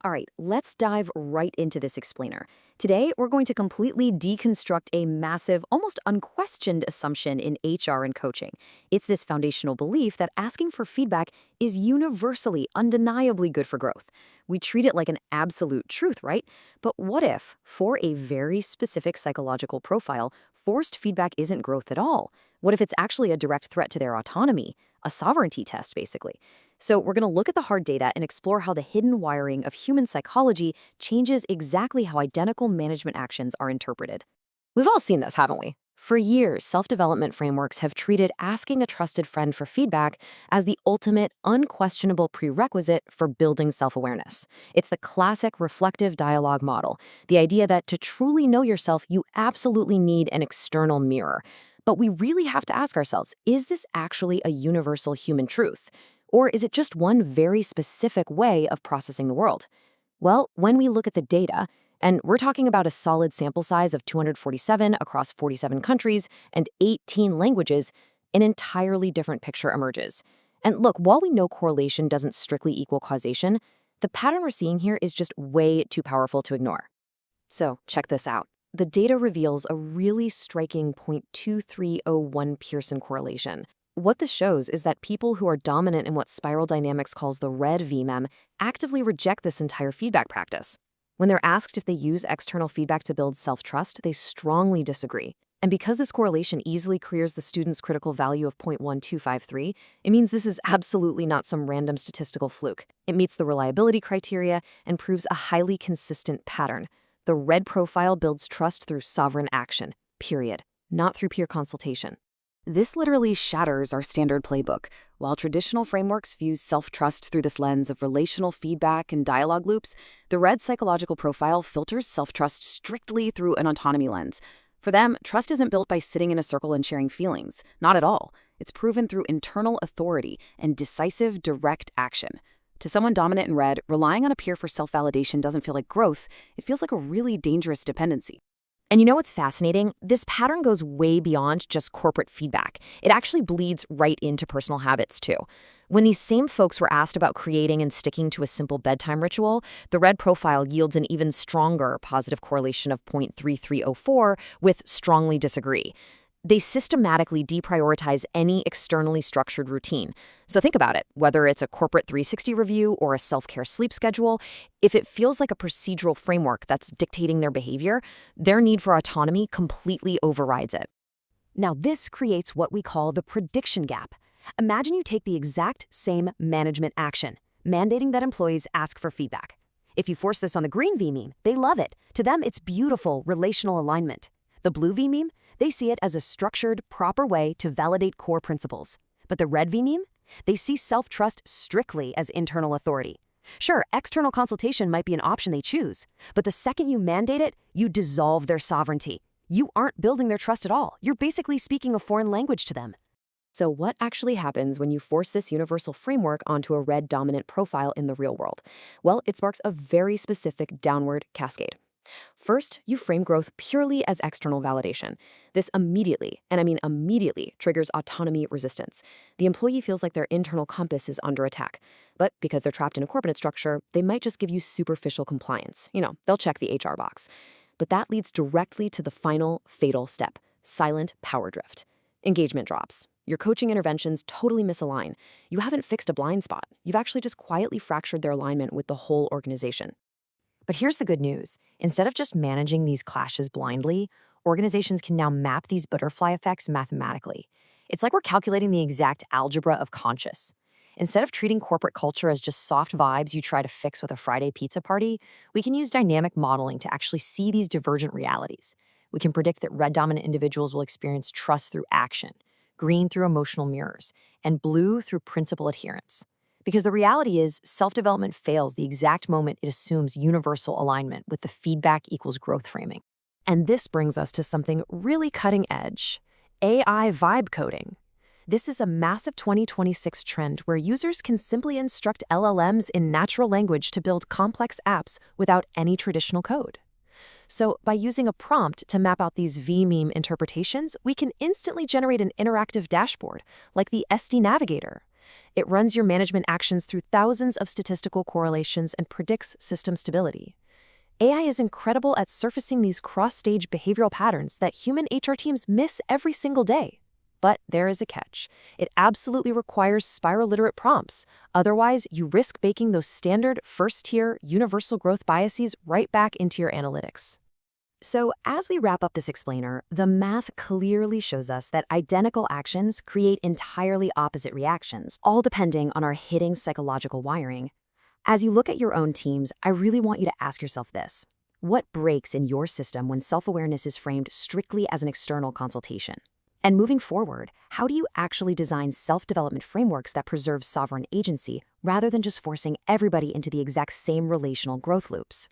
All right, let's dive right into this explainer. Today, we're going to completely deconstruct a massive, almost unquestioned assumption in HR and coaching. It's this foundational belief that asking for feedback is universally, undeniably good for growth. We treat it like an absolute truth, right? But what if, for a very specific psychological profile, forced feedback isn't growth at all? What if it's actually a direct threat to their autonomy? A sovereignty test, basically. So we're going to look at the hard data and explore how the hidden wiring of human psychology changes exactly how identical management actions are interpreted. We've all seen this, haven't we? For years, self-development frameworks have treated asking a trusted friend for feedback as the ultimate, unquestionable prerequisite for building self-awareness. It's the classic reflective dialogue model, the idea that to truly know yourself, you absolutely need an external mirror. But we really have to ask ourselves, is this actually a universal human truth? Or is it just one very specific way of processing the world? Well, when we look at the data, and we're talking about a solid sample size of 247 across 47 countries and 18 languages, an entirely different picture emerges. And look, while we know correlation doesn't strictly equal causation, the pattern we're seeing here is just way too powerful to ignore. So, check this out. The data reveals a really striking 0.2301 Pearson correlation. What this shows is that people who are dominant in what spiral dynamics calls the red vMEME actively reject this entire feedback practice. When they're asked if they use external feedback to build self-trust, they strongly disagree. And because this correlation easily clears the student's critical value of 0.1253, it means this is absolutely not some random statistical fluke. It meets the reliability criteria and proves a highly consistent pattern. The red profile builds trust through sovereign action, period, not through peer consultation. This literally shatters our standard playbook. While traditional frameworks view self-trust through this lens of relational feedback and dialogue loops, the red psychological profile filters self-trust strictly through an autonomy lens. For them, trust isn't built by sitting in a circle and sharing feelings. Not at all. It's proven through internal authority and decisive, direct action. To someone dominant in red, relying on a peer for self-validation doesn't feel like growth. It feels like a really dangerous dependency. And you know what's fascinating? This pattern goes way beyond just corporate feedback. It actually bleeds right into personal habits, too. When these same folks were asked about creating and sticking to a simple bedtime ritual, the red profile yields an even stronger positive correlation of 0.3304 with strongly disagree. They systematically deprioritize any externally structured routine. So think about it, whether it's a corporate 360 review or a self-care sleep schedule, if it feels like a procedural framework that's dictating their behavior, their need for autonomy completely overrides it. Now, this creates what we call the prediction gap. Imagine you take the exact same management action, mandating that employees ask for feedback. If you force this on the green vMEME, they love it. To them, it's beautiful relational alignment. The blue vMEME, they see it as a structured, proper way to validate core principles. But the red vMEME, they see self-trust strictly as internal authority. Sure, external consultation might be an option they choose, but the second you mandate it, you dissolve their sovereignty. You aren't building their trust at all. You're basically speaking a foreign language to them. So what actually happens when you force this universal framework onto a red dominant profile in the real world? Well, it sparks a very specific downward cascade. First, you frame growth purely as external validation. This immediately, and I mean immediately, triggers autonomy resistance. The employee feels like their internal compass is under attack. But because they're trapped in a corporate structure, they might just give you superficial compliance. They'll check the HR box. But that leads directly to the final, fatal step, silent power drift. Engagement drops. Your coaching interventions totally misalign. You haven't fixed a blind spot. You've actually just quietly fractured their alignment with the whole organization. But here's the good news. Instead of just managing these clashes blindly, organizations can now map these butterfly effects mathematically. It's like we're calculating the exact algebra of conscious. Instead of treating corporate culture as just soft vibes you try to fix with a Friday pizza party, we can use dynamic modeling to actually see these divergent realities. We can predict that red dominant individuals will experience trust through action, green through emotional mirrors, and blue through principle adherence. Because the reality is, self-development fails the exact moment it assumes universal alignment with the feedback equals growth framing. And this brings us to something really cutting edge, AI vibe coding. This is a massive 2026 trend where users can simply instruct LLMs in natural language to build complex apps without any traditional code. So by using a prompt to map out these vMEME interpretations, we can instantly generate an interactive dashboard, like the SD Navigator. It runs your management actions through thousands of statistical correlations and predicts system stability. AI is incredible at surfacing these cross-stage behavioral patterns that human HR teams miss every single day. But there is a catch. It absolutely requires spiral-literate prompts. Otherwise, you risk baking those standard, first-tier, universal growth biases right back into your analytics. So, as we wrap up this explainer, the math clearly shows us that identical actions create entirely opposite reactions, all depending on our hidden psychological wiring. As you look at your own teams, I really want you to ask yourself this. What breaks in your system when self-awareness is framed strictly as an external consultation? And moving forward, how do you actually design self-development frameworks that preserve sovereign agency rather than just forcing everybody into the exact same relational growth loops?